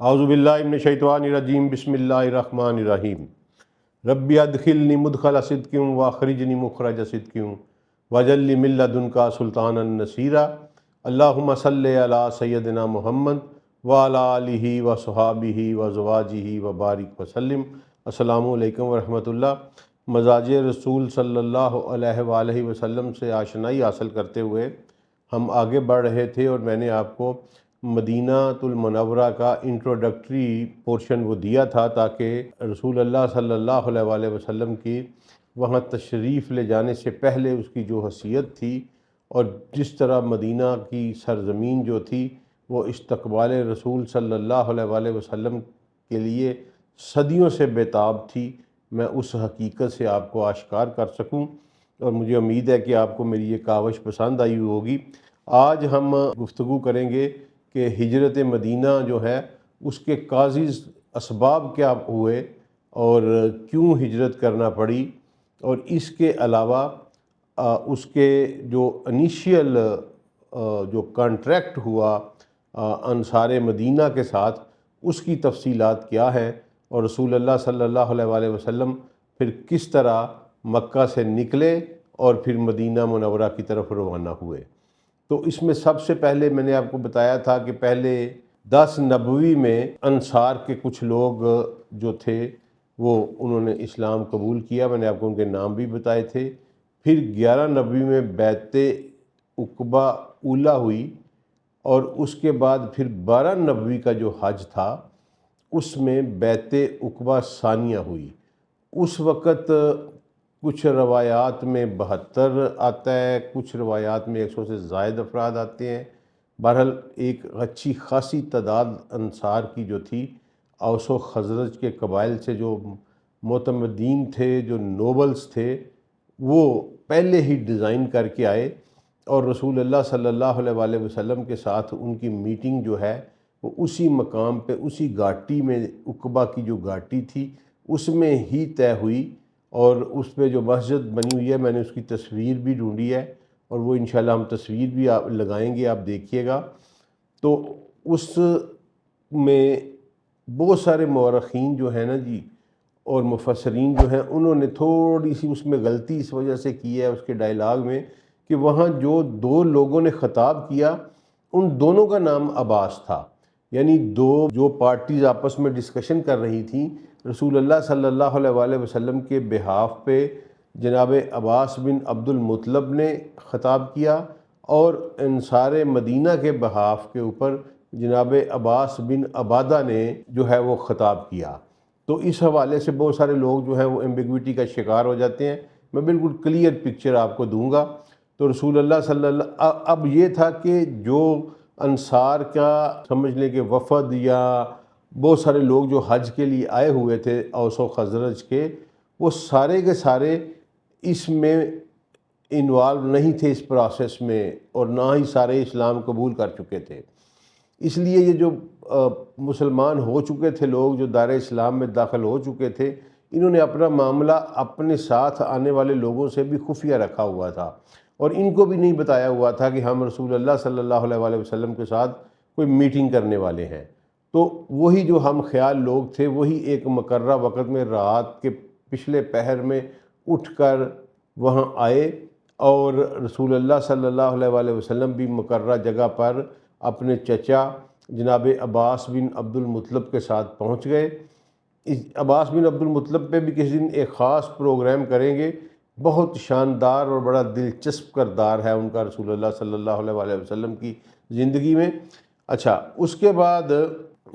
اعوذ باللہ من الشیطان الرجیم بسم اللہ الرحمن الرحیم ربی ادخلنی مدخل صدق واخرجنی مخرج صدق واجعل لی من لدنک سلطانا نصیرا اللہم صلی علی سیدنا محمد وعلی آلہ وصحابہ وازواجہ وبارک وسلم۔ السلام علیکم ورحمۃ اللہ۔ مزاج رسول صلی اللہ علیہ وآلہ وسلم سے آشنائی حاصل کرتے ہوئے ہم آگے بڑھ رہے تھے، اور میں نے آپ کو مدینہ المنورہ کا انٹروڈکٹری پورشن وہ دیا تھا تاکہ رسول اللہ صلی اللہ علیہ وآلہ وسلم کی وہاں تشریف لے جانے سے پہلے اس کی جو حیثیت تھی اور جس طرح مدینہ کی سرزمین جو تھی وہ استقبال رسول صلی اللہ علیہ وآلہ وسلم کے لیے صدیوں سے بےتاب تھی، میں اس حقیقت سے آپ کو آشکار کر سکوں، اور مجھے امید ہے کہ آپ کو میری یہ کاوش پسند آئی ہوگی۔ آج ہم گفتگو کریں گے کہ ہجرت مدینہ جو ہے اس کے کاذز اسباب کیا ہوئے اور کیوں ہجرت کرنا پڑی، اور اس کے علاوہ اس کے جو انیشیل جو کانٹریکٹ ہوا انصار مدینہ کے ساتھ، اس کی تفصیلات کیا ہیں، اور رسول اللہ صلی اللہ علیہ وآلہ وسلم پھر کس طرح مکہ سے نکلے اور پھر مدینہ منورہ کی طرف روانہ ہوئے۔ تو اس میں سب سے پہلے میں نے آپ کو بتایا تھا کہ پہلے 10 نبوی میں انصار کے کچھ لوگ جو تھے وہ انہوں نے اسلام قبول کیا، میں نے آپ کو ان کے نام بھی بتائے تھے۔ پھر 11 نبوی میں بیعت عقبہ اولیٰ ہوئی، اور اس کے بعد پھر 12 نبوی کا جو حج تھا اس میں بیعت عقبہ ثانیہ ہوئی۔ اس وقت کچھ روایات میں 72 آتا ہے، کچھ روایات میں 100 سے زائد افراد آتے ہیں۔ بہرحال ایک اچھی خاصی تعداد انصار کی جو تھی، اوس و خزرج کے قبائل سے جو معتمدین تھے، جو نوبلز تھے، وہ پہلے ہی ڈیزائن کر کے آئے، اور رسول اللہ صلی اللہ علیہ وآلہ وسلم کے ساتھ ان کی میٹنگ جو ہے وہ اسی مقام پہ، اسی گھاٹی میں، عقبہ کی جو گھاٹی تھی اس میں ہی طے ہوئی، اور اس پہ جو مسجد بنی ہوئی ہے میں نے اس کی تصویر بھی ڈھونڈی ہے، اور وہ انشاءاللہ ہم تصویر بھی لگائیں گے، آپ دیکھیے گا۔ تو اس میں بہت سارے مورخین جو ہیں نا جی اور مفسرین جو ہیں، انہوں نے تھوڑی سی اس میں غلطی اس وجہ سے کی ہے اس کے ڈائلاگ میں، کہ وہاں جو 2 لوگوں نے خطاب کیا ان دونوں کا نام عباس تھا، یعنی 2 جو پارٹیز آپس میں ڈسکشن کر رہی تھیں، رسول اللہ صلی اللہ علیہ وآلہ وسلم کے بہاف پہ جناب عباس بن عبد المطلب نے خطاب کیا، اور انصار مدینہ کے بہاف کے اوپر جناب عباس بن عبادہ نے جو ہے وہ خطاب کیا۔ تو اس حوالے سے بہت سارے لوگ جو ہیں وہ ایمبیگوٹی کا شکار ہو جاتے ہیں، میں بالکل کلیئر پکچر آپ کو دوں گا۔ تو رسول اللہ صلی اللہ اب یہ تھا کہ جو انصار کا سمجھ لیں کہ وفد یا بہت سارے لوگ جو حج کے لیے آئے ہوئے تھے اوس و خزرج کے، وہ سارے کے سارے اس میں انوالو نہیں تھے اس پروسیس میں، اور نہ ہی سارے اسلام قبول کر چکے تھے۔ اس لیے یہ جو مسلمان ہو چکے تھے لوگ، جو دائرہ اسلام میں داخل ہو چکے تھے، انہوں نے اپنا معاملہ اپنے ساتھ آنے والے لوگوں سے بھی خفیہ رکھا ہوا تھا، اور ان کو بھی نہیں بتایا ہوا تھا کہ ہم رسول اللہ صلی اللہ علیہ وآلہ وسلم کے ساتھ کوئی میٹنگ کرنے والے ہیں۔ تو وہی جو ہم خیال لوگ تھے، وہی ایک مقررہ وقت میں رات کے پچھلے پہر میں اٹھ کر وہاں آئے، اور رسول اللہ صلی اللہ علیہ وآلہ وسلم بھی مقررہ جگہ پر اپنے چچا جناب عباس بن عبد المطلب کے ساتھ پہنچ گئے۔ اس عباس بن عبد المطلب پہ بھی کسی دن ایک خاص پروگرام کریں گے، بہت شاندار اور بڑا دلچسپ کردار ہے ان کا رسول اللہ صلی اللہ علیہ وآلہ وسلم کی زندگی میں۔ اچھا، اس کے بعد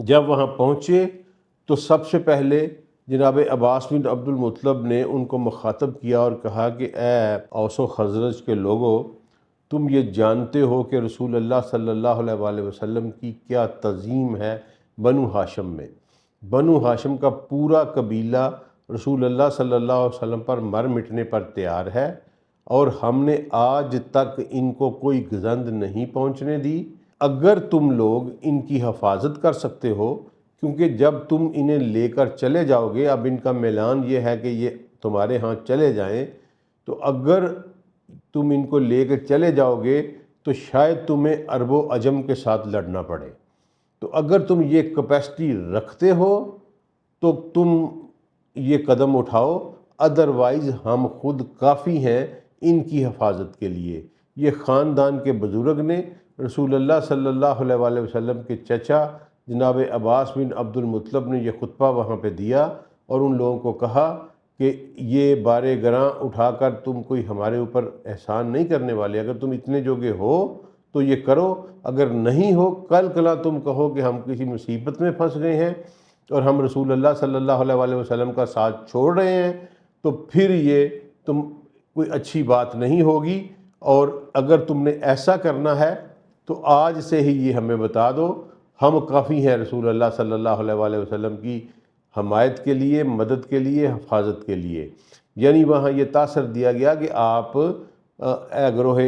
جب وہاں پہنچے تو سب سے پہلے جناب عباس بن عبد المطلب نے ان کو مخاطب کیا اور کہا کہ اے اوس و خزرج کے لوگوں، تم یہ جانتے ہو کہ رسول اللہ صلی اللہ علیہ وآلہ وسلم کی کیا تعظیم ہے بنو ہاشم میں۔ بنو ہاشم کا پورا قبیلہ رسول اللہ صلی اللہ علیہ وسلم پر مر مٹنے پر تیار ہے، اور ہم نے آج تک ان کو کوئی گزند نہیں پہنچنے دی۔ اگر تم لوگ ان کی حفاظت کر سکتے ہو، کیونکہ جب تم انہیں لے کر چلے جاؤ گے، اب ان کا میلان یہ ہے کہ یہ تمہارے ہاں چلے جائیں، تو اگر تم ان کو لے کر چلے جاؤ گے تو شاید تمہیں عرب و عجم کے ساتھ لڑنا پڑے۔ تو اگر تم یہ کیپیسٹی رکھتے ہو تو تم یہ قدم اٹھاؤ، ادروائز ہم خود کافی ہیں ان کی حفاظت کے لیے۔ یہ خاندان کے بزرگ نے رسول اللہ صلی اللہ علیہ وآلہ وسلم کے چچا جناب عباس بن عبد المطلب نے یہ خطبہ وہاں پہ دیا اور ان لوگوں کو کہا کہ یہ بار گراں اٹھا کر تم کوئی ہمارے اوپر احسان نہیں کرنے والے، اگر تم اتنے جوگے ہو تو یہ کرو، اگر نہیں ہو کل کلا تم کہو کہ ہم کسی مصیبت میں پھنس گئے ہیں اور ہم رسول اللہ صلی اللہ علیہ وآلہ وسلم کا ساتھ چھوڑ رہے ہیں، تو پھر یہ تم کوئی اچھی بات نہیں ہوگی، اور اگر تم نے ایسا کرنا ہے تو آج سے ہی یہ ہمیں بتا دو، ہم کافی ہیں رسول اللہ صلی اللہ علیہ وآلہ وسلم کی حمایت کے لیے، مدد کے لیے، حفاظت کے لیے۔ یعنی وہاں یہ تاثر دیا گیا کہ آپ اے گروہ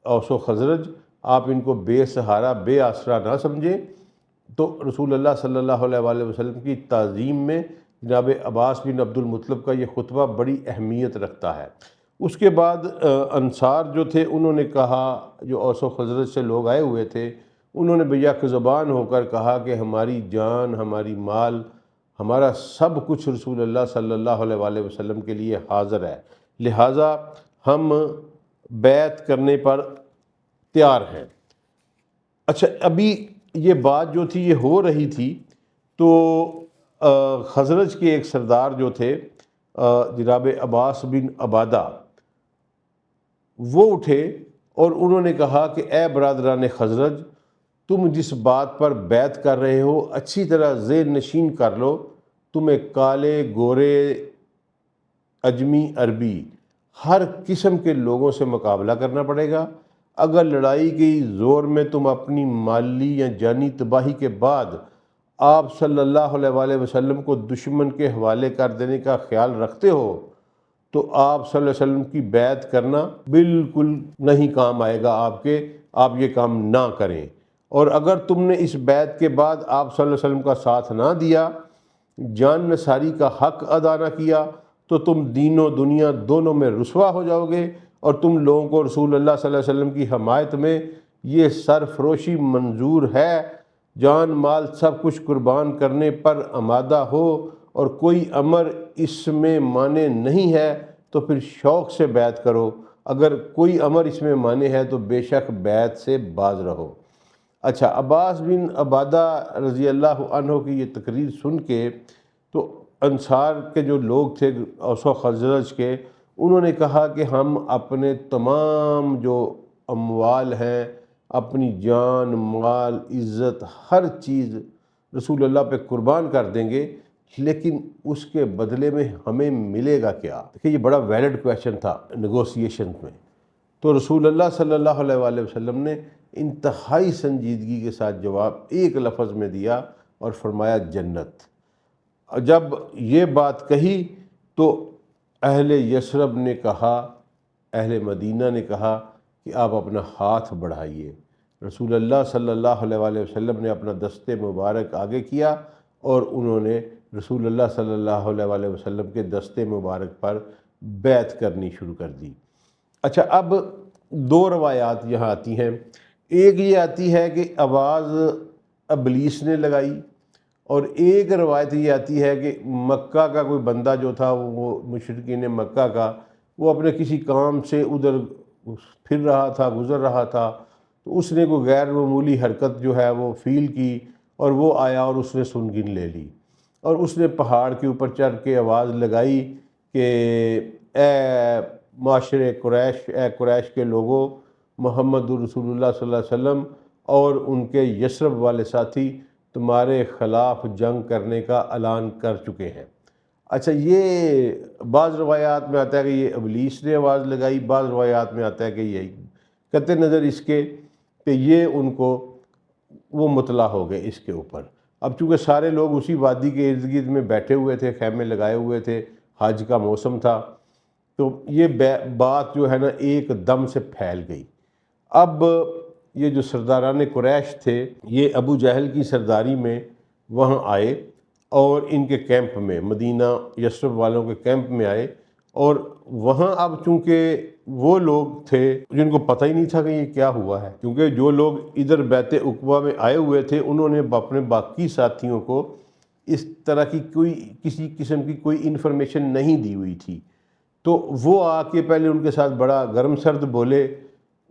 اوس و خزرج، آپ ان کو بے سہارا، بے آسرا نہ سمجھیں۔ تو رسول اللہ صلی اللہ علیہ وآلہ وسلم کی تعظیم میں جناب عباس بن عبد المطلب کا یہ خطبہ بڑی اہمیت رکھتا ہے۔ اس کے بعد انصار جو تھے انہوں نے کہا، جو اوس و خزرج سے لوگ آئے ہوئے تھے، انہوں نے بیک زبان ہو کر کہا کہ ہماری جان، ہماری مال، ہمارا سب کچھ رسول اللہ صلی اللہ علیہ وآلہ وسلم کے لیے حاضر ہے، لہٰذا ہم بیعت کرنے پر تیار ہیں۔ اچھا، ابھی یہ بات جو تھی یہ ہو رہی تھی تو خزرج کے ایک سردار جو تھے جناب عباس بن عبادہ، وہ اٹھے اور انہوں نے کہا کہ اے برادران خزرج، تم جس بات پر بیعت کر رہے ہو اچھی طرح ذہن نشین کر لو، تمہیں کالے، گورے، اجمی، عربی، ہر قسم کے لوگوں سے مقابلہ کرنا پڑے گا۔ اگر لڑائی کی زور میں تم اپنی مالی یا جانی تباہی کے بعد آپ صلی اللہ علیہ وآلہ وسلم کو دشمن کے حوالے کر دینے کا خیال رکھتے ہو تو آپ صلی اللہ علیہ وسلم کی بیعت کرنا بالکل نہیں کام آئے گا آپ یہ کام نہ کریں۔ اور اگر تم نے اس بیعت کے بعد آپ صلی اللہ علیہ وسلم کا ساتھ نہ دیا، جان نثاری کا حق ادا نہ کیا، تو تم دین و دنیا دونوں میں رسوا ہو جاؤ گے، اور تم لوگوں کو رسول اللہ صلی اللہ علیہ وسلم کی حمایت میں یہ سرفروشی منظور ہے، جان مال سب کچھ قربان کرنے پر آمادہ ہو اور کوئی امر اس میں مانع نہیں ہے تو پھر شوق سے بیعت کرو، اگر کوئی امر اس میں مانع ہے تو بے شک بیعت سے باز رہو۔ اچھا، عباس بن عبادہ رضی اللہ عنہ کی یہ تقریر سن کے تو انصار کے جو لوگ تھے اوس و خزرج کے، انہوں نے کہا کہ ہم اپنے تمام جو اموال ہیں، اپنی جان، مال، عزت، ہر چیز رسول اللہ پہ قربان کر دیں گے، لیکن اس کے بدلے میں ہمیں ملے گا کیا؟ دیکھیے یہ بڑا ویلڈ کویشچن تھا نیگوسیشن میں۔ تو رسول اللہ صلی اللہ علیہ وآلہ وسلم نے انتہائی سنجیدگی کے ساتھ جواب ایک لفظ میں دیا اور فرمایا جنت۔ جب یہ بات کہی تو اہل یثرب نے کہا، اہل مدینہ نے کہا کہ آپ اپنا ہاتھ بڑھائیے۔ رسول اللہ صلی اللہ علیہ وآلہ وسلم نے اپنا دست مبارک آگے کیا اور انہوں نے رسول اللہ صلی اللہ علیہ وآلہ وسلم کے دست مبارک پر بیعت کرنی شروع کر دی۔ اچھا، اب دو روایات یہاں آتی ہیں۔ ایک یہ آتی ہے کہ آواز ابلیس نے لگائی، اور ایک روایت یہ آتی ہے کہ مکہ کا کوئی بندہ جو تھا، وہ مشرکین مکہ کا، وہ اپنے کسی کام سے ادھر پھر رہا تھا، گزر رہا تھا، تو اس نے کوئی غیر معمولی حرکت جو ہے وہ فیل کی، اور وہ آیا اور اس نے سنگن لے لی، اور اس نے پہاڑ کے اوپر چڑھ کے آواز لگائی کہ اے معاشر قریش، اے قریش کے لوگوں، محمد رسول اللہ صلی اللہ علیہ وسلم اور ان کے یثرب والے ساتھی تمہارے خلاف جنگ کرنے کا اعلان کر چکے ہیں۔ اچھا، یہ بعض روایات میں آتا ہے کہ یہ ابلیس نے آواز لگائی، بعض روایات میں آتا ہے کہ یہی، قطع نظر اس کے کہ یہ ان کو وہ مطلع ہو گئے اس کے اوپر۔ اب چونکہ سارے لوگ اسی وادی کے ارد گرد میں بیٹھے ہوئے تھے، خیمے لگائے ہوئے تھے، حج کا موسم تھا، تو یہ بات جو ہے نا ایک دم سے پھیل گئی۔ اب یہ جو سرداران قریش تھے، یہ ابو جہل کی سرداری میں وہاں آئے اور ان کے کیمپ میں، مدینہ یثرب والوں کے کیمپ میں آئے، اور وہاں اب چونکہ وہ لوگ تھے جن کو پتہ ہی نہیں تھا کہ یہ کیا ہوا ہے، کیونکہ جو لوگ ادھر بیت عقبہ میں آئے ہوئے تھے انہوں نے اپنے باقی ساتھیوں کو اس طرح کی کسی قسم کی کوئی انفارمیشن نہیں دی ہوئی تھی، تو وہ آ کے پہلے ان کے ساتھ بڑا گرم سرد بولے۔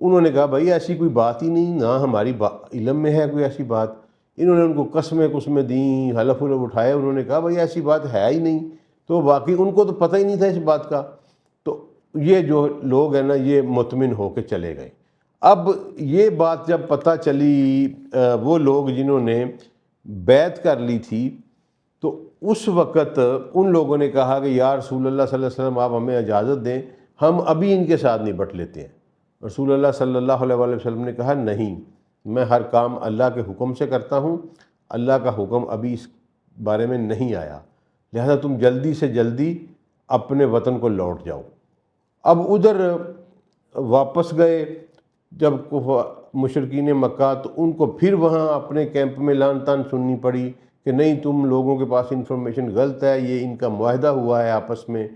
انہوں نے کہا بھائی ایسی کوئی بات ہی نہیں، نہ ہماری علم میں ہے کوئی ایسی بات۔ انہوں نے ان کو قسمیں دیں، حلف اٹھائے، انہوں نے کہا بھائی ایسی بات ہے ہی نہیں، تو باقی ان کو تو پتہ ہی نہیں تھا اس بات کا۔ تو یہ جو لوگ ہیں نا یہ مطمئن ہو کے چلے گئے۔ اب یہ بات جب پتہ چلی وہ لوگ جنہوں نے بیعت کر لی تھی، تو اس وقت ان لوگوں نے کہا کہ یا رسول اللہ صلی اللہ علیہ وسلم آپ ہمیں اجازت دیں، ہم ابھی ان کے ساتھ نپٹ لیتے ہیں۔ رسول اللہ صلی اللہ علیہ وآلہ وسلم نے کہا نہیں، میں ہر کام اللہ کے حکم سے کرتا ہوں، اللہ کا حکم ابھی اس بارے میں نہیں آیا، لہذا تم جلدی سے جلدی اپنے وطن کو لوٹ جاؤ۔ اب ادھر واپس گئے جب مشرکین مکہ، تو ان کو پھر وہاں اپنے کیمپ میں لان تان سننی پڑی کہ نہیں تم لوگوں کے پاس انفارمیشن غلط ہے، یہ ان کا معاہدہ ہوا ہے آپس میں۔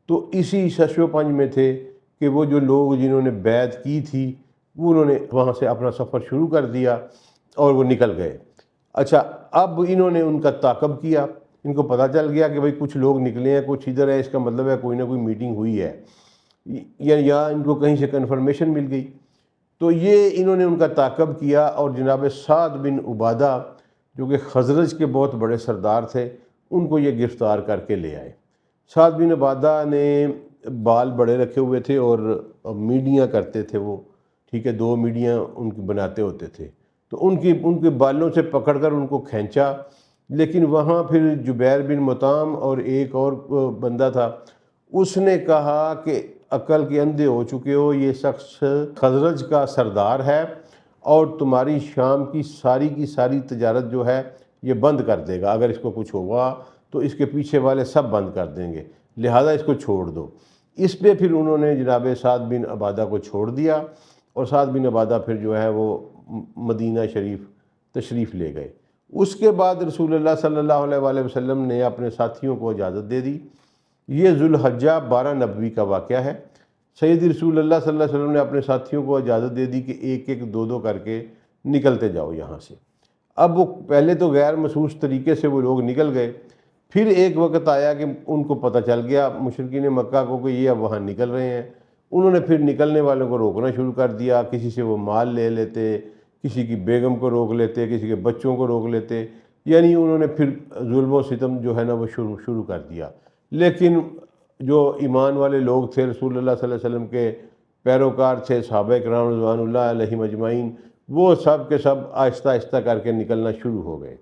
تو اسی شش و پنج میں تھے کہ وہ جو لوگ جنہوں نے بیعت کی تھی وہ انہوں نے وہاں سے اپنا سفر شروع کر دیا اور وہ نکل گئے۔ اچھا، اب انہوں نے ان کا تعاقب کیا، ان کو پتہ چل گیا کہ بھئی کچھ لوگ نکلے ہیں، کچھ ادھر ہے، اس کا مطلب ہے کوئی نہ کوئی میٹنگ ہوئی ہے، یا ان کو کہیں سے کنفرمیشن مل گئی۔ تو یہ انہوں نے ان کا تعاقب کیا اور جناب سعد بن عبادہ جو کہ خزرج کے بہت بڑے سردار تھے ان کو یہ گرفتار کر کے لے آئے۔ سعد بن عبادہ نے بال بڑے رکھے ہوئے تھے اور میڈیاں کرتے تھے وہ، ٹھیک ہے، 2 میڈیاں ان کی بناتے ہوتے تھے، تو ان کے بالوں سے پکڑ کر ان کو کھینچا۔ لیکن وہاں پھر جبیر بن مطعم اور ایک اور بندہ تھا، اس نے کہا کہ عقل کے اندھے ہو چکے ہو، یہ شخص خزرج کا سردار ہے اور تمہاری شام کی ساری تجارت جو ہے یہ بند کر دے گا، اگر اس کو کچھ ہوا تو اس کے پیچھے والے سب بند کر دیں گے، لہذا اس کو چھوڑ دو۔ اس پہ پھر انہوں نے جناب سعد بن عبادہ کو چھوڑ دیا اور سعد بن عبادہ پھر جو ہے وہ مدینہ شریف تشریف لے گئے۔ اس کے بعد رسول اللہ صلی اللہ علیہ وآلہ وسلم نے اپنے ساتھیوں کو اجازت دے دی۔ یہ ذوالحجہ 12 نبوی کا واقعہ ہے۔ سید رسول اللہ صلی اللہ علیہ وسلم نے اپنے ساتھیوں کو اجازت دے دی کہ ایک ایک دو دو کر کے نکلتے جاؤ یہاں سے۔ اب وہ پہلے تو غیر محسوس طریقے سے وہ لوگ نکل گئے، پھر ایک وقت آیا کہ ان کو پتہ چل گیا مشرکین مکہ کو کہ یہ اب وہاں نکل رہے ہیں۔ انہوں نے پھر نکلنے والوں کو روکنا شروع کر دیا، کسی سے وہ مال لے لیتے، کسی کی بیگم کو روک لیتے، کسی کے بچوں کو روک لیتے، یعنی انہوں نے پھر ظلم و ستم جو ہے نا وہ شروع کر دیا۔ لیکن جو ایمان والے لوگ تھے، رسول اللہ صلی اللہ علیہ وسلم کے پیروکار تھے، صحابہ کرام رضوان اللہ علیہم اجمعین، وہ سب کے سب آہستہ آہستہ کر کے نکلنا شروع ہو گئے۔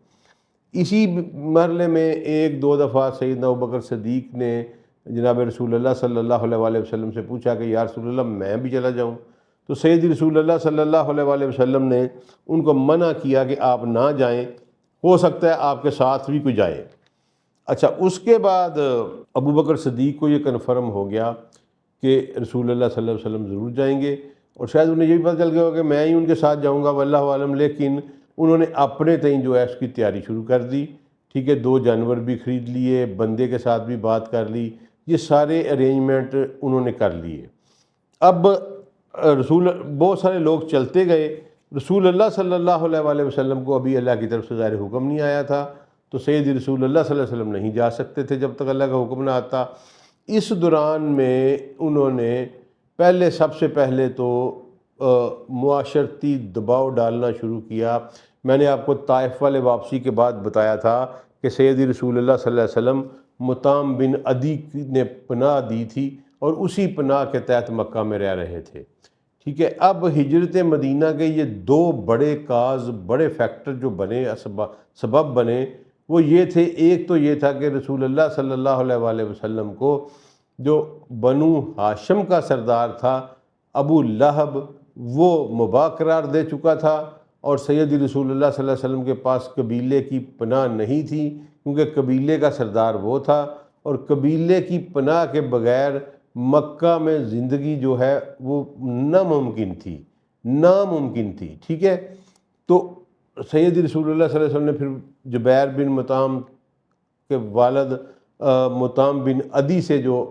اسی مرحلے میں ایک دو دفعہ سیدنا ابوبکر صدیق نے جناب رسول اللہ صلی اللہ علیہ وآلہ وسلم سے پوچھا کہ یا رسول اللہ میں بھی چلا جاؤں، تو سید رسول اللہ صلی اللہ علیہ وآلہ وسلم نے ان کو منع کیا کہ آپ نہ جائیں، ہو سکتا ہے آپ کے ساتھ بھی کوئی جائے۔ اچھا، اس کے بعد ابوبکر صدیق کو یہ کنفرم ہو گیا کہ رسول اللہ صلی اللہ علیہ وسلم ضرور جائیں گے، اور شاید انہیں یہ بھی پتہ چل گیا ہوگا کہ میں ہی ان کے ساتھ جاؤں گا واللہ عالم، لیکن انہوں نے اپنے تئیں جو ہے اس کی تیاری شروع کر دی، ٹھیک ہے، 2 جانور بھی خرید لیے، بندے کے ساتھ بھی بات کر لی، یہ سارے ارینجمنٹ انہوں نے کر لیے۔ اب بہت سارے لوگ چلتے گئے، رسول اللہ صلی اللہ علیہ وآلہ وسلم کو ابھی اللہ کی طرف سے ظاہر حکم نہیں آیا تھا، تو سید رسول اللہ صلی اللہ علیہ وسلم نہیں جا سکتے تھے جب تک اللہ کا حکم نہ آتا۔ اس دوران میں انہوں نے سب سے پہلے تو معاشرتی دباؤ ڈالنا شروع کیا۔ میں نے آپ کو طائف والے واپسی کے بعد بتایا تھا کہ سید رسول اللہ صلی اللہ علیہ وسلم مطعم بن عدی نے پناہ دی تھی اور اسی پناہ کے تحت مکہ میں رہ رہے تھے، ٹھیک ہے۔ اب ہجرت مدینہ کے یہ 2 بڑے فیکٹر جو بنے، سبب بنے، وہ یہ تھے، ایک تو یہ تھا کہ رسول اللہ صلی اللہ علیہ وآلہ وسلم کو جو بنو ہاشم کا سردار تھا ابو لہب، وہ مباح قرار دے چکا تھا، اور سید رسول اللہ صلی اللہ علیہ وسلم کے پاس قبیلے کی پناہ نہیں تھی، کیونکہ قبیلے کا سردار وہ تھا، اور قبیلے کی پناہ کے بغیر مکہ میں زندگی جو ہے وہ ناممکن تھی، ٹھیک ہے۔ تو سید رسول اللہ صلی اللہ علیہ وسلم نے پھر جبیر بن مطعم کے والد مطعم بن عدی سے جو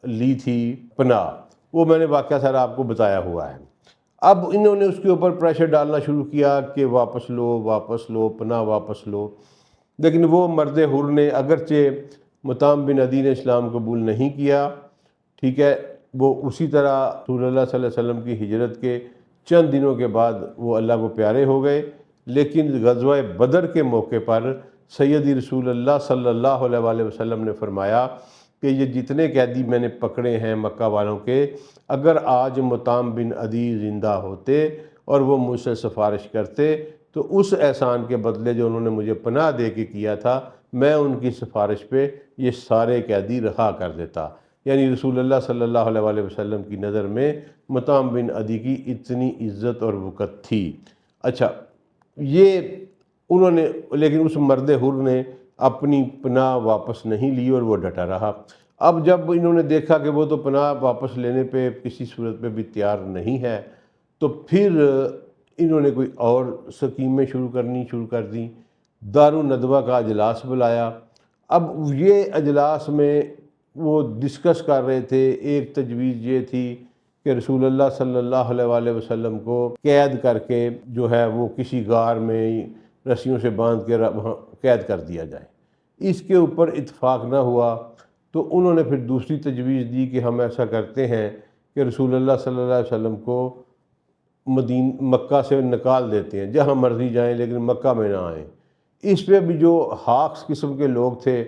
لی تھی پناہ، وہ میں نے واقعہ سارا آپ کو بتایا ہوا ہے۔ اب انہوں نے اس کے اوپر پریشر ڈالنا شروع کیا کہ واپس لو، پناہ واپس لو، لیکن وہ مرد حر نے، اگرچہ مطعم بن عدی نے اسلام قبول نہیں کیا، ٹھیک ہے، وہ اسی طرح رسول اللہ صلی اللہ علیہ وسلم کی ہجرت کے چند دنوں کے بعد وہ اللہ کو پیارے ہو گئے، لیکن غزوہ بدر کے موقع پر سیدی رسول اللہ صلی اللہ علیہ وآلہ وسلم نے فرمایا کہ یہ جتنے قیدی میں نے پکڑے ہیں مکہ والوں کے، اگر آج مطعم بن عدی زندہ ہوتے اور وہ مجھ سے سفارش کرتے تو اس احسان کے بدلے جو انہوں نے مجھے پناہ دے کے کیا تھا، میں ان کی سفارش پہ یہ سارے قیدی رہا کر دیتا۔ یعنی رسول اللہ صلی اللہ علیہ وآلہ وسلم کی نظر میں مطعم بن عدی کی اتنی عزت اور وقت تھی۔ اچھا، یہ انہوں نے، لیکن اس مرد حر نے اپنی پناہ واپس نہیں لی اور وہ ڈٹا رہا۔ اب جب انہوں نے دیکھا کہ وہ تو پناہ واپس لینے پہ کسی صورت پہ بھی تیار نہیں ہے، تو پھر انہوں نے کوئی اور سکیمیں شروع کر دیں۔ دارالندوہ کا اجلاس بلایا۔ اب یہ اجلاس میں وہ ڈسکس کر رہے تھے، ایک تجویز یہ تھی کہ رسول اللہ صلی اللہ علیہ وآلہ وسلم کو قید کر کے جو ہے وہ کسی غار میں رسیوں سے باندھ کے وہاں قید کر دیا جائے۔ اس کے اوپر اتفاق نہ ہوا تو انہوں نے پھر دوسری تجویز دی کہ ہم ایسا کرتے ہیں کہ رسول اللہ صلی اللہ علیہ وسلم کو مکہ سے نکال دیتے ہیں، جہاں مرضی جائیں لیکن مکہ میں نہ آئیں۔ اس پہ بھی جو ہاکس قسم کے لوگ تھے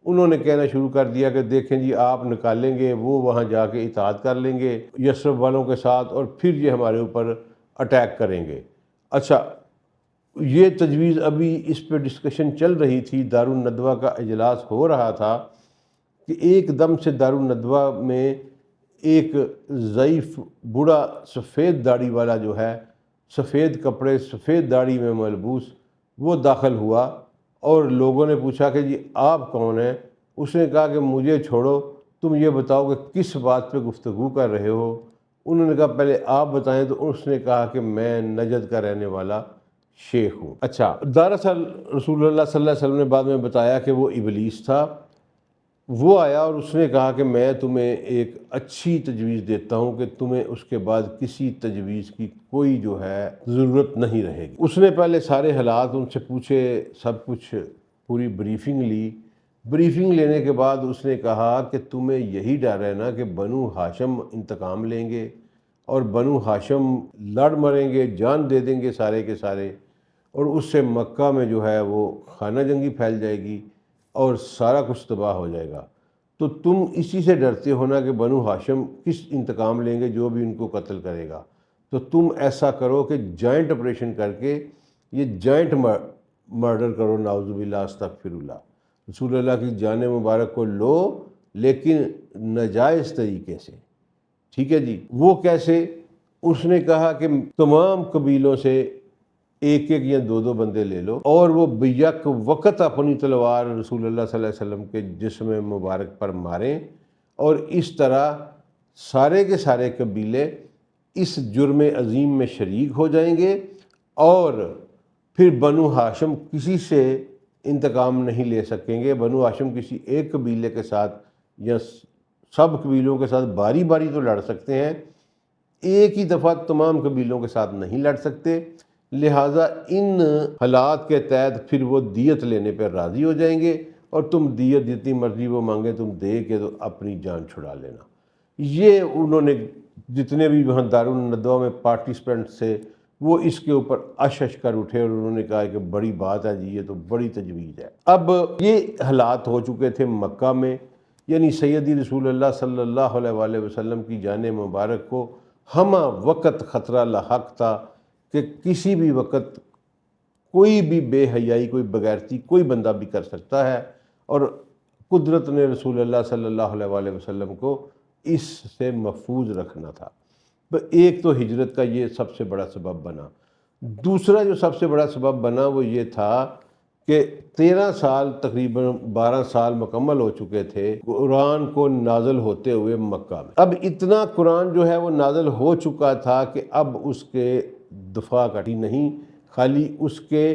انہوں نے کہنا شروع کر دیا کہ دیکھیں جی، آپ نکالیں گے، وہ وہاں جا کے اطاعت کر لیں گے یثرب والوں کے ساتھ، اور پھر یہ ہمارے اوپر اٹیک کریں گے۔ اچھا، یہ تجویز ابھی اس پہ ڈسکشن چل رہی تھی، دارالندوہ کا اجلاس ہو رہا تھا کہ ایک دم سے دارالندوہ میں ایک ضعیف بوڑھا سفید داڑھی والا جو ہے، سفید کپڑے سفید داڑھی میں ملبوس، وہ داخل ہوا اور لوگوں نے پوچھا کہ جی آپ کون ہیں؟ اس نے کہا کہ مجھے چھوڑو، تم یہ بتاؤ کہ کس بات پہ گفتگو کر رہے ہو۔ انہوں نے کہا پہلے آپ بتائیں، تو اس نے کہا کہ میں نجد کا رہنے والا شیخ ہوں۔ اچھا، دراصل رسول اللہ صلی اللہ علیہ وسلم نے بعد میں بتایا کہ وہ ابلیس تھا۔ وہ آیا اور اس نے کہا کہ میں تمہیں ایک اچھی تجویز دیتا ہوں کہ تمہیں اس کے بعد کسی تجویز کی کوئی جو ہے ضرورت نہیں رہے گی۔ اس نے پہلے سارے حالات ان سے پوچھے، سب کچھ پوری بریفنگ لی۔ بریفنگ لینے کے بعد اس نے کہا کہ تمہیں یہی ڈر ہے نا کہ بنو ہاشم انتقام لیں گے اور بنو ہاشم لڑ مریں گے، جان دے دیں گے سارے کے سارے، اور اس سے مکہ میں جو ہے وہ خانہ جنگی پھیل جائے گی اور سارا کچھ تباہ ہو جائے گا۔ تو تم اسی سے ڈرتے ہو نا کہ بنو ہاشم کس انتقام لیں گے، جو بھی ان کو قتل کرے گا۔ تو تم ایسا کرو کہ جوائنٹ آپریشن کر کے یہ جوائنٹ مرڈر کرو، نعوذ باللہ استغفر اللہ، رسول اللہ کی جان مبارک کو لو لیکن ناجائز طریقے سے۔ ٹھیک ہے جی، وہ کیسے؟ اس نے کہا کہ تمام قبیلوں سے ایک ایک یا دو بندے لے لو اور وہ بیک وقت اپنی تلوار رسول اللہ صلی اللہ علیہ وسلم کے جسم مبارک پر ماریں، اور اس طرح سارے کے سارے قبیلے اس جرم عظیم میں شریک ہو جائیں گے، اور پھر بنو ہاشم کسی سے انتقام نہیں لے سکیں گے۔ بنو ہاشم کسی ایک قبیلے کے ساتھ یا سب قبیلوں کے ساتھ باری باری تو لڑ سکتے ہیں، ایک ہی دفعہ تمام قبیلوں کے ساتھ نہیں لڑ سکتے، لہٰذا ان حالات کے تحت پھر وہ دیت لینے پر راضی ہو جائیں گے، اور تم دیت جتنی مرضی وہ مانگے تم دے کے تو اپنی جان چھڑا لینا۔ یہ انہوں نے جتنے بھی وہاں دارالندوہ میں پارٹیسپینٹ تھے وہ اس کے اوپر اش کر اٹھے اور انہوں نے کہا کہ بڑی بات ہے جی، یہ تو بڑی تجویز ہے۔ اب یہ حالات ہو چکے تھے مکہ میں، یعنی سیدی رسول اللہ صلی اللہ علیہ وآلہ وسلم کی جان مبارک کو ہمہ وقت خطرہ لاحق تھا کہ کسی بھی وقت کوئی بھی بے حیائی، کوئی بغیرتی کوئی بندہ بھی کر سکتا ہے، اور قدرت نے رسول اللہ صلی اللہ علیہ وآلہ وسلم کو اس سے محفوظ رکھنا تھا۔ ایک تو ہجرت کا یہ سب سے بڑا سبب بنا۔ دوسرا جو سب سے بڑا سبب بنا وہ یہ تھا کہ 13 سال، تقریباً 12 سال مکمل ہو چکے تھے قرآن کو نازل ہوتے ہوئے مکہ میں۔ اب اتنا قرآن جو ہے وہ نازل ہو چکا تھا کہ اب اس کے دفاع کٹی نہیں، خالی اس کے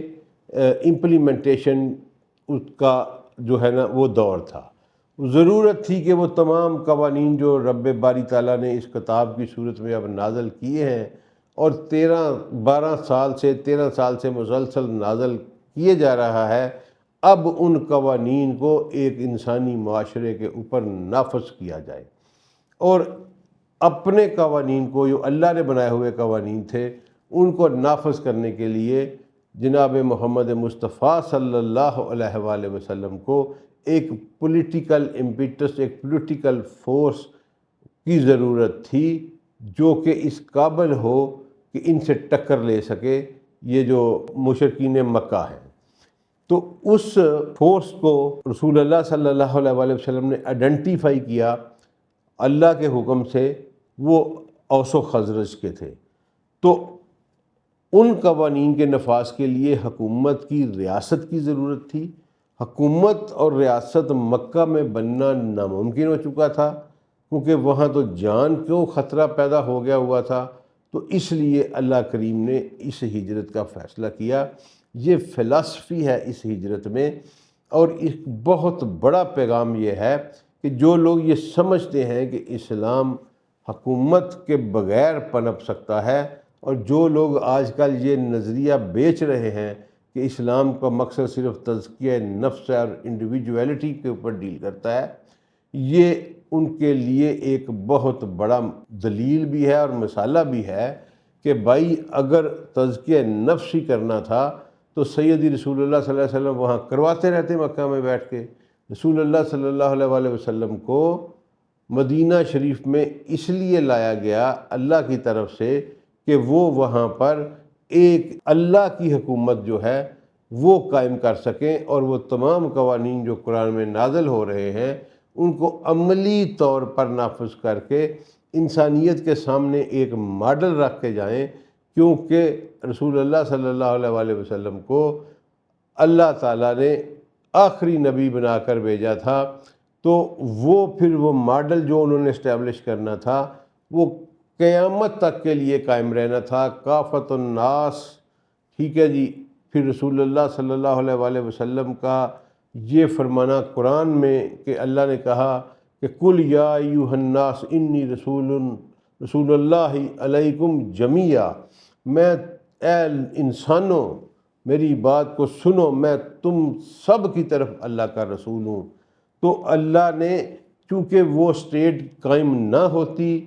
امپلیمنٹیشن اس کا جو ہے نا وہ دور تھا۔ ضرورت تھی کہ وہ تمام قوانین جو رب باری تعالیٰ نے اس کتاب کی صورت میں اب نازل کیے ہیں اور 13 سال سے مسلسل نازل کیے جا رہا ہے، اب ان قوانین کو ایک انسانی معاشرے کے اوپر نافذ کیا جائے، اور اپنے قوانین کو جو اللہ نے بنائے ہوئے قوانین تھے ان کو نافذ کرنے کے لیے جناب محمد مصطفیٰ صلی اللہ علیہ وآلہ وسلم کو ایک پولیٹیکل امپیٹس، ایک پولیٹیکل فورس کی ضرورت تھی جو کہ اس قابل ہو کہ ان سے ٹکر لے سکے یہ جو مشرکین مکہ ہیں۔ تو اس فورس کو رسول اللہ صلی اللہ علیہ وآلہ وسلم نے آئیڈینٹیفائی کیا اللہ کے حکم سے، وہ اوس و خزرج کے تھے۔ تو ان قوانین کے نفاذ کے لیے حکومت کی ریاست کی ضرورت تھی۔ حکومت اور ریاست مکہ میں بننا ناممکن ہو چکا تھا کیونکہ وہاں تو جان کو خطرہ پیدا ہو گیا ہوا تھا، تو اس لیے اللہ کریم نے اس ہجرت کا فیصلہ کیا۔ یہ فلسفی ہے اس ہجرت میں، اور ایک بہت بڑا پیغام یہ ہے کہ جو لوگ یہ سمجھتے ہیں کہ اسلام حکومت کے بغیر پنپ سکتا ہے، اور جو لوگ آج کل یہ نظریہ بیچ رہے ہیں کہ اسلام کا مقصد صرف تزکیہ نفس اور انڈیویجویلٹی کے اوپر ڈیل کرتا ہے، یہ ان کے لیے ایک بہت بڑا دلیل بھی ہے اور مسئلہ بھی ہے کہ بھائی اگر تزکیہ نفس ہی کرنا تھا تو سیدی رسول اللہ صلی اللہ علیہ وسلم وہاں کرواتے رہتے مکہ میں بیٹھ کے۔ رسول اللہ صلی اللہ علیہ وآلہ وسلم کو مدینہ شریف میں اس لیے لایا گیا اللہ کی طرف سے کہ وہ وہاں پر ایک اللہ کی حکومت جو ہے وہ قائم کر سکیں، اور وہ تمام قوانین جو قرآن میں نازل ہو رہے ہیں ان کو عملی طور پر نافذ کر کے انسانیت کے سامنے ایک ماڈل رکھ کے جائیں، کیونکہ رسول اللہ صلی اللہ علیہ وآلہ وسلم کو اللہ تعالیٰ نے آخری نبی بنا کر بھیجا تھا، تو وہ پھر وہ ماڈل جو انہوں نے اسٹیبلش کرنا تھا وہ قیامت تک کے لیے قائم رہنا تھا، کافت الناس، ٹھیک ہے جی۔ پھر رسول اللہ صلی اللہ علیہ وآلہ وسلم کا یہ فرمانا قرآن میں کہ اللہ نے کہا کہ قل یا ایھا الناس انی رسول اللہ علیکم جمیعا، میں اے انسانوں میری بات کو سنو، میں تم سب کی طرف اللہ کا رسول ہوں۔ تو اللہ نے چونکہ وہ اسٹیٹ قائم نہ ہوتی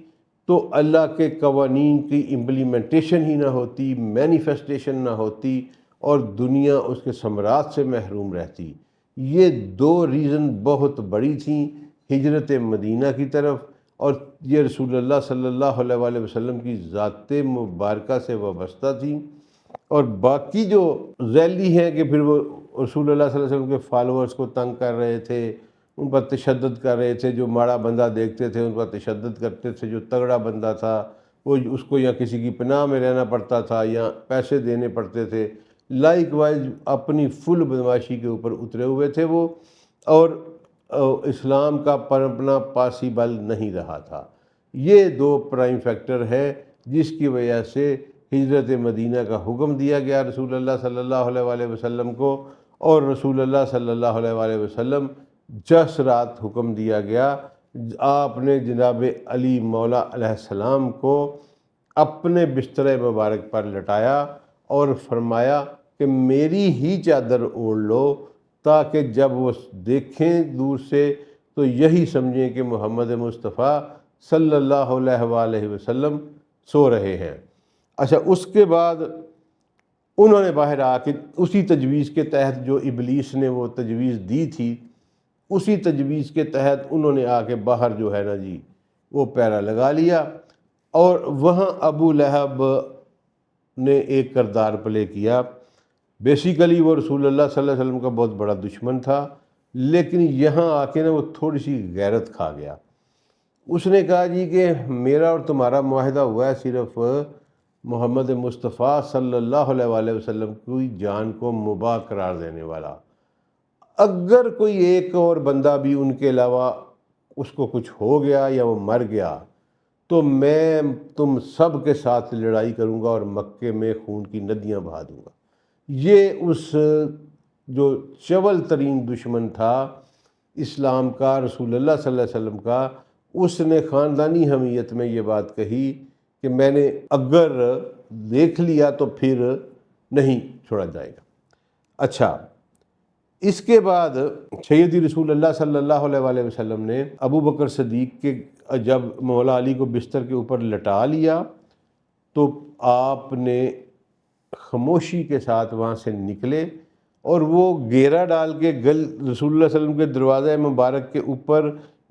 تو اللہ کے قوانین کی امپلیمنٹیشن ہی نہ ہوتی، مینیفیسٹیشن نہ ہوتی، اور دنیا اس کے ثمرات سے محروم رہتی۔ یہ دو ریزن بہت بڑی تھیں ہجرت مدینہ کی طرف، اور یہ رسول اللہ صلی اللہ علیہ وآلہ وسلم کی ذات مبارکہ سے وابستہ تھیں۔ اور باقی جو ذیلی ہیں کہ پھر وہ رسول اللہ صلی اللہ علیہ وسلم کے فالورز کو تنگ کر رہے تھے، ان پر تشدد کر رہے تھے، جو ماڑا بندہ دیکھتے تھے ان پر تشدد کرتے تھے، جو تگڑا بندہ تھا وہ اس کو یا کسی کی پناہ میں رہنا پڑتا تھا یا پیسے دینے پڑتے تھے، لائک وائز اپنی فل بدمعاشی کے اوپر اترے ہوئے تھے وہ، اور اسلام کا پنپنا پاسیبل نہیں رہا تھا۔ یہ دو پرائم فیکٹر ہے جس کی وجہ سے ہجرت مدینہ کا حکم دیا گیا رسول اللہ صلی اللہ علیہ وآلہ وسلم کو، اور رسول اللہ صلی اللہ علیہ وآلہ وسلم جس رات حکم دیا گیا آپ نے جناب علی مولا علیہ السلام کو اپنے بستر مبارک پر لٹایا اور فرمایا کہ میری ہی چادر اوڑھ لو، تاکہ جب وہ دیکھیں دور سے تو یہی سمجھیں کہ محمد مصطفیٰ صلی اللہ علیہ وآلہ وسلم سو رہے ہیں۔ اچھا، اس کے بعد انہوں نے باہر آ کے اسی تجویز کے تحت جو ابلیس نے وہ تجویز دی تھی، اسی تجویز کے تحت انہوں نے آ کے باہر جو ہے نا جی وہ پیرا لگا لیا، اور وہاں ابو لہب نے ایک کردار پلے کیا۔ بیسیکلی وہ رسول اللہ صلی اللہ علیہ وسلم کا بہت بڑا دشمن تھا، لیکن یہاں آ کے نا وہ تھوڑی سی غیرت کھا گیا۔ اس نے کہا جی کہ میرا اور تمہارا معاہدہ ہوا ہے صرف محمد مصطفیٰ صلی اللہ علیہ وآلہ وسلم کی جان کو مباح قرار دینے والا، اگر کوئی ایک اور بندہ بھی ان کے علاوہ اس کو کچھ ہو گیا یا وہ مر گیا تو میں تم سب کے ساتھ لڑائی کروں گا اور مکے میں خون کی ندیاں بہا دوں گا۔ یہ اس جو چول ترین دشمن تھا اسلام کا، رسول اللہ صلی اللہ علیہ وسلم کا، اس نے خاندانی حمیت میں یہ بات کہی کہ میں نے اگر دیکھ لیا تو پھر نہیں چھوڑا جائے گا۔ اچھا، اس کے بعد سیدی رسول اللہ صلی اللہ علیہ وآلہ وسلم نے ابو بکر صدیق کے جب مولا علی کو بستر کے اوپر لٹا لیا تو آپ نے خاموشی کے ساتھ وہاں سے نکلے اور وہ گھیرا ڈال کے رسول اللہ صلی اللہ علیہ وسلم کے دروازے مبارک کے اوپر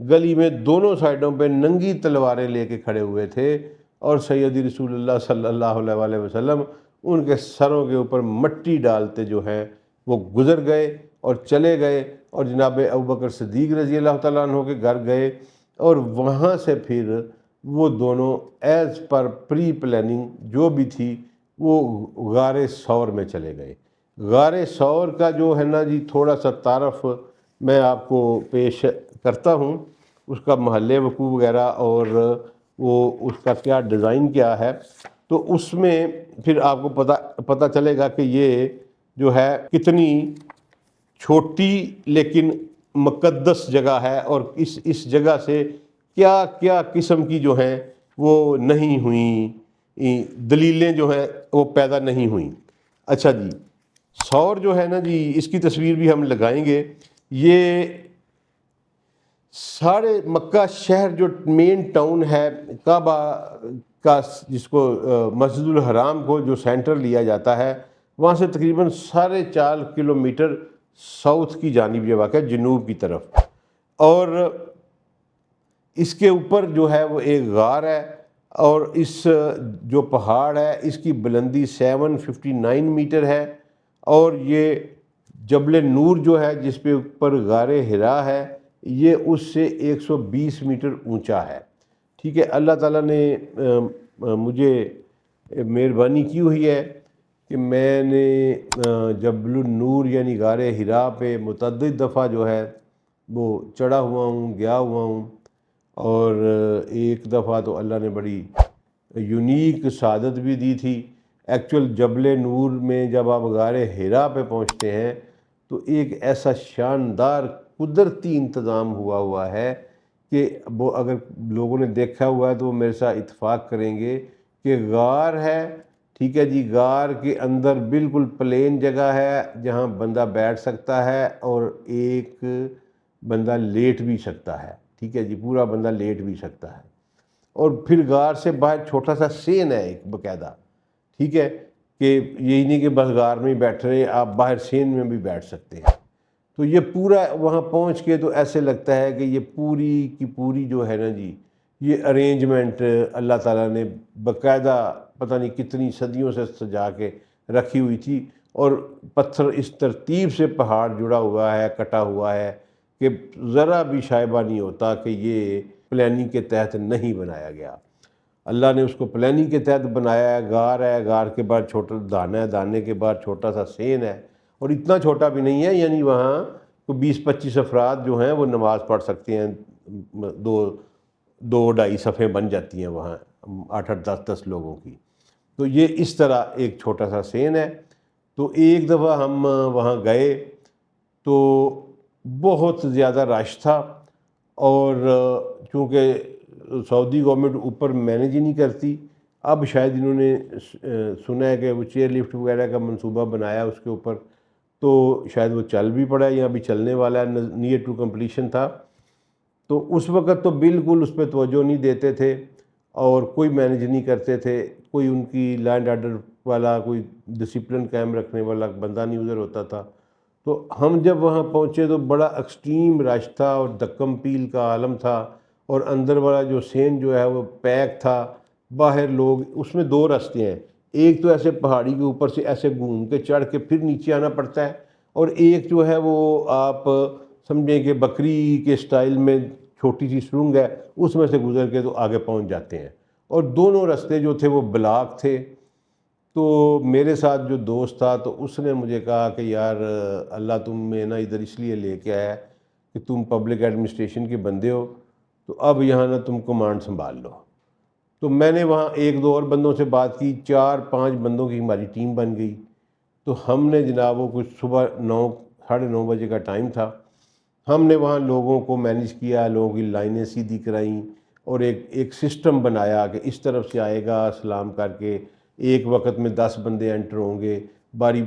گلی میں دونوں سائڈوں پہ ننگی تلواریں لے کے کھڑے ہوئے تھے، اور سیدی رسول اللہ صلی اللہ علیہ وآلہ وسلم ان کے سروں کے اوپر مٹی ڈالتے جو ہیں وہ گزر گئے اور چلے گئے، اور جناب ابوبکر صدیق رضی اللہ تعالیٰ عنہ کے گھر گئے، اور وہاں سے پھر وہ دونوں ایز پر پری پلاننگ جو بھی تھی وہ غار ثور میں چلے گئے۔ غار ثور کا جو ہے نا جی تھوڑا سا تعارف میں آپ کو پیش کرتا ہوں، اس کا محل وقوع وغیرہ اور وہ اس کا کیا ڈیزائن کیا ہے، تو اس میں پھر آپ کو پتہ چلے گا کہ یہ جو ہے کتنی چھوٹی لیکن مقدس جگہ ہے، اور اس جگہ سے کیا کیا قسم کی جو ہیں وہ نہیں ہوئیں، دلیلیں جو ہیں وہ پیدا نہیں ہوئیں۔ اچھا جی، ثور جو ہے نا جی اس کی تصویر بھی ہم لگائیں گے۔ یہ سارے مکہ شہر جو مین ٹاؤن ہے، کعبہ کا جس کو مسجد الحرام کو جو سینٹر لیا جاتا ہے، وہاں سے تقریباً 4.5 کلومیٹر ساؤتھ کی جانب یہ واقع ہے، جنوب کی طرف، اور اس کے اوپر جو ہے وہ ایک غار ہے، اور اس جو پہاڑ ہے اس کی بلندی 759 میٹر ہے، اور یہ جبل نور جو ہے جس پہ اوپر غار حرا ہے یہ اس سے 120 میٹر اونچا ہے۔ ٹھیک ہے، اللہ تعالیٰ نے مجھے مہربانی کی ہوئی ہے کہ میں نے جبل النور یعنی غار حرا پہ متعدد دفعہ جو ہے وہ چڑھا ہوا ہوں، گیا ہوا ہوں، اور ایک دفعہ تو اللہ نے بڑی یونیک سعادت بھی دی تھی۔ ایکچول جبل نور میں جب آپ غار حرا پہ پہنچتے ہیں تو ایک ایسا شاندار قدرتی انتظام ہوا ہے کہ وہ اگر لوگوں نے دیکھا ہوا ہے تو وہ میرے ساتھ اتفاق کریں گے کہ غار ہے، ٹھیک ہے جی، غار کے اندر بالکل پلین جگہ ہے جہاں بندہ بیٹھ سکتا ہے اور ایک بندہ لیٹ بھی سکتا ہے، ٹھیک ہے جی، پورا بندہ لیٹ بھی سکتا ہے، اور پھر غار سے باہر چھوٹا سا سین ہے ایک باقاعدہ، ٹھیک ہے، کہ یہی نہیں کہ بس غار میں ہی بیٹھ رہے، آپ باہر سین میں بھی بیٹھ سکتے ہیں۔ تو یہ پورا وہاں پہنچ کے تو ایسے لگتا ہے کہ یہ پوری کی پوری جو ہے نا جی یہ ارینجمنٹ اللہ تعالیٰ نے باقاعدہ پتہ نہیں کتنی صدیوں سے سجا کے رکھی ہوئی تھی، اور پتھر اس ترتیب سے پہاڑ جڑا ہوا ہے، کٹا ہوا ہے کہ ذرا بھی شائبہ نہیں ہوتا کہ یہ پلاننگ کے تحت نہیں بنایا گیا۔ اللہ نے اس کو پلاننگ کے تحت بنایا ہے، غار کے بعد چھوٹا دانہ ہے، دانے کے بعد چھوٹا سا سین ہے، اور اتنا چھوٹا بھی نہیں ہے، یعنی وہاں کو 20-25 افراد جو ہیں وہ نماز پڑھ سکتے ہیں، دو ڈھائی صفیں بن جاتی ہیں وہاں 8-8 10-10 لوگوں کی۔ تو یہ اس طرح ایک چھوٹا سا سین ہے۔ تو ایک دفعہ ہم وہاں گئے تو بہت زیادہ رش تھا، اور چونکہ سعودی گورنمنٹ اوپر مینیج ہی نہیں کرتی، اب شاید انہوں نے سنا ہے کہ وہ چیئر لفٹ وغیرہ کا منصوبہ بنایا اس کے اوپر، تو شاید وہ چل بھی پڑا ہے یا ابھی چلنے والا ہے، نیئر ٹو کمپلیشن تھا۔ تو اس وقت تو بالکل اس پہ توجہ نہیں دیتے تھے اور کوئی مینیج نہیں کرتے تھے، کوئی ان کی لینڈ آرڈر والا، کوئی ڈسپلن قائم رکھنے والا بندہ نہیں ادھر ہوتا تھا۔ تو ہم جب وہاں پہنچے تو بڑا ایکسٹریم رش تھا اور دھکم پیل کا عالم تھا، اور اندر والا جو سین جو ہے وہ پیک تھا، باہر لوگ، اس میں 2 راستے ہیں، ایک تو ایسے پہاڑی کے اوپر سے ایسے گھوم کے چڑھ کے پھر نیچے آنا پڑتا ہے، اور ایک جو ہے وہ آپ سمجھیں کہ بکری کے سٹائل میں چھوٹی سی سرنگ ہے، اس میں سے گزر کے تو آگے پہنچ جاتے ہیں، اور دونوں راستے جو تھے وہ بلاک تھے۔ تو میرے ساتھ جو دوست تھا تو اس نے مجھے کہا کہ یار اللہ تمہیں نا ادھر اس لیے لے کے آیا کہ تم پبلک ایڈمنسٹریشن کے بندے ہو، تو اب یہاں نا تم کمانڈ سنبھال لو۔ تو میں نے وہاں 1-2 اور بندوں سے بات کی، 4-5 بندوں کی ہماری ٹیم بن گئی۔ تو ہم نے جناب وہ کچھ صبح 9 ساڑھے 9 بجے کا ٹائم تھا، ہم نے وہاں لوگوں کو مینیج کیا، لوگوں کی لائنیں سیدھی کرائیں، اور ایک سسٹم بنایا کہ اس طرف سے آئے گا سلام کر کے، ایک وقت میں 10 بندے انٹر ہوں گے، باری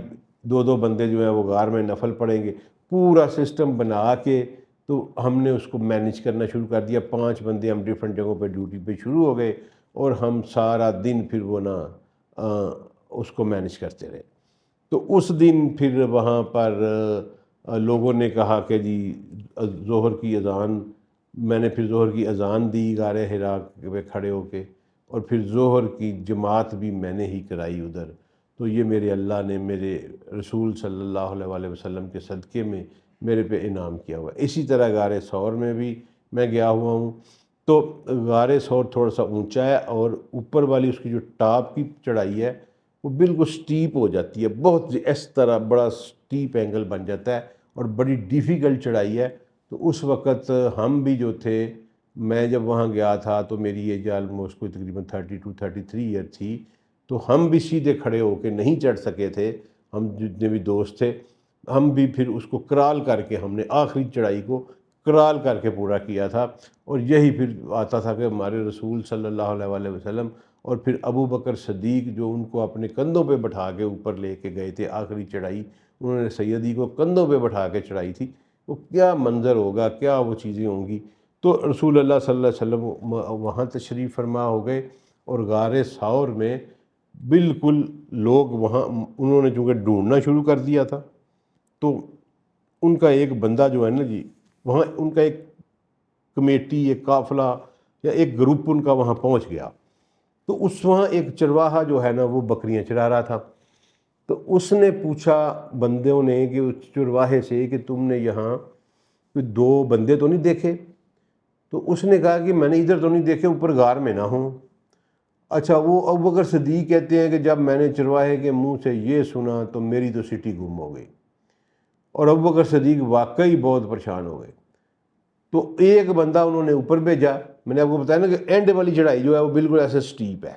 2 بندے جو ہیں وہ غار میں نفل پڑھیں گے، پورا سسٹم بنا کے تو ہم نے اس کو مینیج کرنا شروع کر دیا۔ 5 بندے ہم ڈیفرنٹ جگہوں پہ ڈیوٹی پہ شروع ہو گئے، اور ہم سارا دن پھر وہ اس کو مینیج کرتے رہے۔ تو اس دن پھر وہاں پر لوگوں نے کہا کہ جی ظہر کی اذان، میں نے پھر ظہر کی اذان دی غار حرا پہ کھڑے ہو کے، اور پھر ظہر کی جماعت بھی میں نے ہی کرائی ادھر۔ تو یہ میرے اللہ نے میرے رسول صلی اللہ علیہ وسلم کے صدقے میں میرے پہ انعام کیا ہوا ہے۔ اسی طرح غار ثور میں بھی میں گیا ہوا ہوں۔ تو غار ثور تھوڑا سا اونچا ہے، اور اوپر والی اس کی جو ٹاپ کی چڑھائی ہے وہ بالکل سٹیپ ہو جاتی ہے، بہت اس طرح بڑا سٹیپ اینگل بن جاتا ہے، اور بڑی ڈیفیکلٹ چڑھائی ہے۔ تو اس وقت ہم بھی جو تھے، میں جب وہاں گیا تھا تو میری ایج آلموسٹ کوئی تقریباً 32-33 ایئر تھی، تو ہم بھی سیدھے کھڑے ہو کے نہیں چڑھ سکے تھے، ہم جتنے بھی دوست تھے، ہم بھی پھر اس کو کرال کر کے ہم نے آخری چڑھائی کو کرال کر کے پورا کیا تھا۔ اور یہی پھر آتا تھا کہ ہمارے رسول صلی اللہ علیہ وسلم اور پھر ابو بکر صدیق جو ان کو اپنے کندھوں پہ بٹھا کے اوپر لے کے گئے تھے آخری چڑھائی، انہوں نے سیدی کو کندھوں پہ بٹھا کے چڑھائی تھی، وہ کیا منظر ہوگا، کیا وہ چیزیں ہوں گی۔ تو رسول اللہ صلی اللہ علیہ وسلم وہاں تشریف فرما ہو گئے، اور غار ثور میں بالکل لوگ وہاں، انہوں نے چونکہ ڈھونڈنا شروع کر دیا تھا، تو ان کا ایک بندہ جو ہے نا جی، وہاں ان کا ایک کمیٹی، ایک قافلہ یا ایک گروپ ان کا وہاں پہنچ گیا۔ تو اس وہاں ایک چرواہا جو ہے نا وہ بکریاں چرا رہا تھا۔ تو اس نے پوچھا بندوں نے کہ اس چرواہے سے کہ تم نے یہاں کوئی 2 بندے تو نہیں دیکھے؟ تو اس نے کہا کہ میں نے ادھر تو نہیں دیکھے، اوپر غار میں نہ ہوں۔ اچھا، وہ ابوبکر صدیق کہتے ہیں کہ جب میں نے چرواہے کے منہ سے یہ سنا تو میری تو سٹی گم ہو گئی، اور ابوبکر صدیق واقعی بہت پریشان ہو گئے۔ تو ایک بندہ انہوں نے اوپر بھیجا، میں نے آپ کو بتایا نا کہ اینڈ والی چڑھائی جو ہے وہ بالکل ایسے سٹیپ ہے،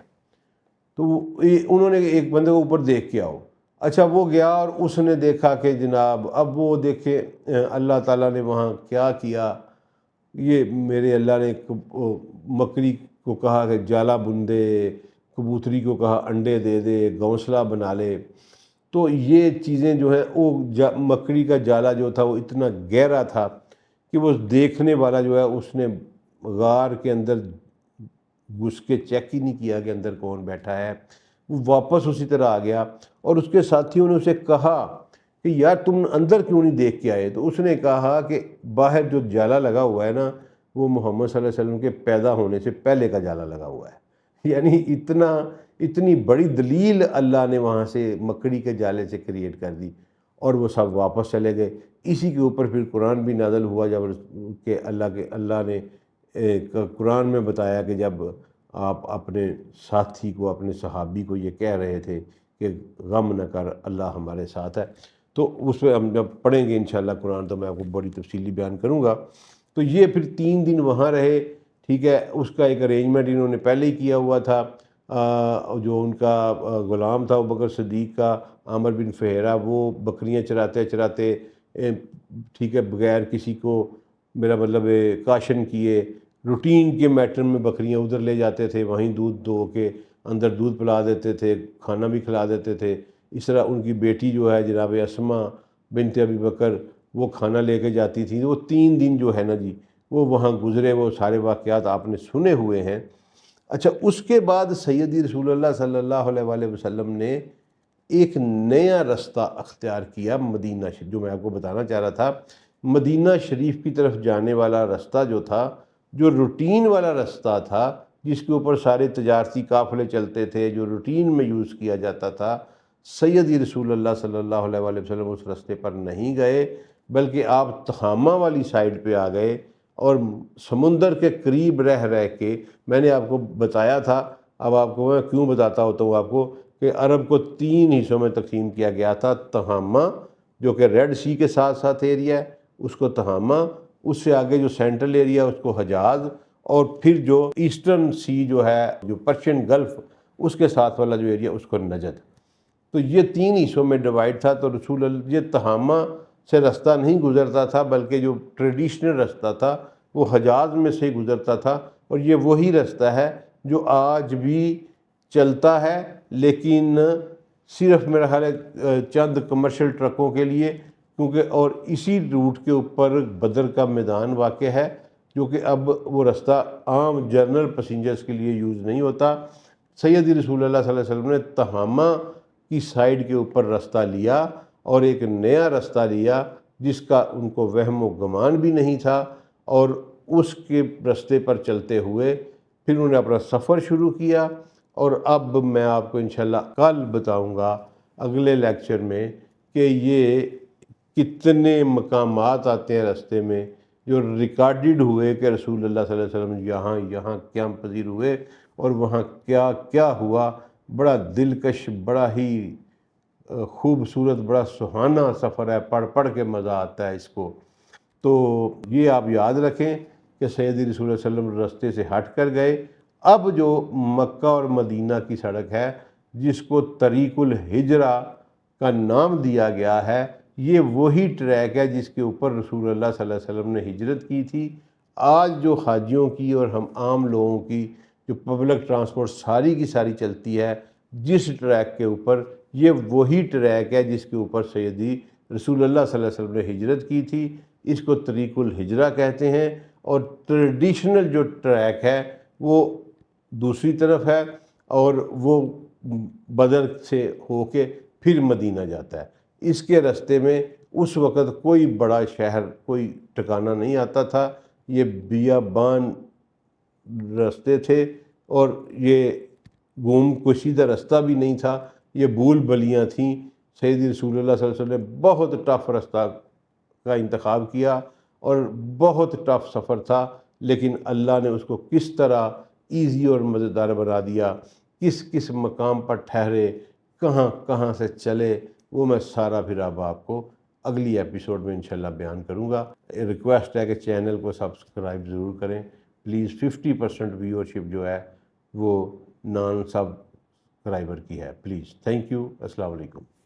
تو انہوں نے ایک بندے کو اوپر دیکھ کے آؤ۔ اچھا، وہ گیا اور اس نے دیکھا کہ جناب اب وہ دیکھے اللہ تعالیٰ نے وہاں کیا کیا۔ یہ میرے اللہ نے مکڑی کو کہا کہ جالا بن دے، کبوتری کو کہا انڈے دے دے، گھونسلہ بنا لے۔ تو یہ چیزیں جو ہیں، وہ مکڑی کا جالا جو تھا وہ اتنا گہرا تھا کہ وہ دیکھنے والا جو ہے اس نے غار کے اندر گھس کے چیک ہی نہیں کیا کہ اندر کون بیٹھا ہے، وہ واپس اسی طرح آ گیا۔ اور اس کے ساتھیوں نے اسے کہا کہ یار تم اندر کیوں نہیں دیکھ کے آئے؟ تو اس نے کہا کہ باہر جو جالا لگا ہوا ہے نا، وہ محمد صلی اللہ علیہ وسلم کے پیدا ہونے سے پہلے کا جالا لگا ہوا ہے۔ یعنی اتنی بڑی دلیل اللہ نے وہاں سے مکڑی کے جالے سے کریٹ کر دی، اور وہ سب واپس چلے گئے۔ اسی کے اوپر پھر قرآن بھی نازل ہوا، جب کہ اللہ نے قرآن میں بتایا کہ جب آپ اپنے ساتھی کو، اپنے صحابی کو یہ کہہ رہے تھے کہ غم نہ کر، اللہ ہمارے ساتھ ہے، تو اس پہ ہم جب پڑھیں گے انشاءاللہ قرآن تو میں آپ کو بڑی تفصیلی بیان کروں گا۔ تو یہ پھر 3 دن وہاں رہے، ٹھیک ہے۔ اس کا ایک ارینجمنٹ انہوں نے پہلے ہی کیا ہوا تھا، جو ان کا غلام تھا ابوبکر صدیق کا، عامر بن فہیرہ، وہ بکریاں چراتے چراتے، ٹھیک ہے، بغیر کسی کو، میرا مطلب کاشن کیے، روٹین کے میٹر میں بکریاں ادھر لے جاتے تھے، وہیں دودھ دو کے اندر دودھ پلا دیتے تھے، کھانا بھی کھلا دیتے تھے۔ اس طرح ان کی بیٹی جو ہے جناب اسما بنت ابی بکر، وہ کھانا لے کے جاتی تھی۔ وہ 3 دن جو ہے نا جی وہ وہاں گزرے، وہ سارے واقعات آپ نے سنے ہوئے ہیں۔ اچھا، اس کے بعد سیدی رسول اللہ صلی اللہ علیہ وسلم نے ایک نیا رستہ اختیار کیا مدینہ شریف، جو میں آپ کو بتانا چاہ رہا تھا۔ مدینہ شریف کی طرف جانے والا رستہ جو تھا، جو روٹین والا رستہ تھا، جس کے اوپر سارے تجارتی قافلے چلتے تھے، جو روٹین میں یوز کیا جاتا تھا، سیدی رسول اللہ صلی اللہ علیہ وسلم اس رستے پر نہیں گئے، بلکہ آپ تہامہ والی سائڈ پہ آ گئے، اور سمندر کے قریب رہ کے، میں نے آپ کو بتایا تھا، اب آپ کو میں کیوں بتاتا ہوتا ہوں آپ کو، کہ عرب کو 3 حصوں میں تقسیم کیا گیا تھا۔ تہامہ جو کہ ریڈ سی کے ساتھ ساتھ ایریا ہے، اس کو تہامہ، اس سے آگے جو سینٹرل ایریا اس کو حجاز، اور پھر جو ایسٹرن سی جو ہے، جو پرشین گلف، اس کے ساتھ والا جو ایریا اس کو نجد۔ تو یہ 3 حصوں میں ڈیوائیڈ تھا۔ تو رسول اللہ، یہ تہامہ سے راستہ نہیں گزرتا تھا، بلکہ جو ٹریڈیشنل راستہ تھا وہ حجاز میں سے گزرتا تھا، اور یہ وہی راستہ ہے جو آج بھی چلتا ہے، لیکن صرف میرا خیال ہے چند کمرشل ٹرکوں کے لیے، کیونکہ اور اسی روٹ کے اوپر بدر کا میدان واقع ہے، جو کہ اب وہ راستہ عام جنرل پیسنجرز کے لیے یوز نہیں ہوتا۔ سیدی رسول اللہ صلی اللہ علیہ وسلم نے تہامہ کی سائیڈ کے اوپر راستہ لیا، اور ایک نیا راستہ لیا جس کا ان کو وہم و گمان بھی نہیں تھا، اور اس کے راستے پر چلتے ہوئے پھر انہوں نے اپنا سفر شروع کیا۔ اور اب میں آپ کو انشاءاللہ کل بتاؤں گا اگلے لیکچر میں کہ یہ کتنے مقامات آتے ہیں راستے میں جو ریکارڈڈ ہوئے کہ رسول اللہ صلی اللہ علیہ وسلم یہاں قیام پذیر ہوئے، اور وہاں کیا کیا ہوا۔ بڑا دلکش، بڑا ہی خوبصورت، بڑا سہانا سفر ہے، پڑھ پڑھ کے مزہ آتا ہے اس کو۔ تو یہ آپ یاد رکھیں کہ سیدی رسول اللہ صلی اللہ علیہ وسلم راستے سے ہٹ کر گئے۔ اب جو مکہ اور مدینہ کی سڑک ہے، جس کو طریق الہجرہ کا نام دیا گیا ہے، یہ وہی ٹریک ہے جس کے اوپر رسول اللہ صلی اللہ علیہ وسلم نے ہجرت کی تھی۔ آج جو حاجیوں کی اور ہم عام لوگوں کی جو پبلک ٹرانسپورٹ ساری کی ساری چلتی ہے جس ٹریک کے اوپر، یہ وہی ٹریک ہے جس کے اوپر سیدی رسول اللہ صلی اللہ علیہ وسلم نے ہجرت کی تھی۔ اس کو طریق الہجرہ کہتے ہیں، اور ٹریڈیشنل جو ٹریک ہے وہ دوسری طرف ہے، اور وہ بدر سے ہو کے پھر مدینہ جاتا ہے۔ اس کے راستے میں اس وقت کوئی بڑا شہر، کوئی ٹھکانہ نہیں آتا تھا، یہ بیابان راستے تھے، اور یہ گھوم کشیدہ راستہ بھی نہیں تھا، یہ بھول بلیاں تھیں۔ سیدی رسول اللہ صلی اللہ علیہ وسلم نے بہت ٹف راستہ کا انتخاب کیا، اور بہت ٹف سفر تھا، لیکن اللہ نے اس کو کس طرح ایزی اور مزیدار بنا دیا، کس کس مقام پر ٹھہرے، کہاں کہاں سے چلے، وہ میں سارا پھر اب آپ کو اگلی ایپیسوڈ میں انشاءاللہ بیان کروں گا۔ ریکویسٹ ہے کہ چینل کو سبسکرائب ضرور کریں پلیز۔ 50% ویورشپ جو ہے وہ نان سبسکرائبر کی ہے، پلیز۔ تھینک یو، السلام علیکم۔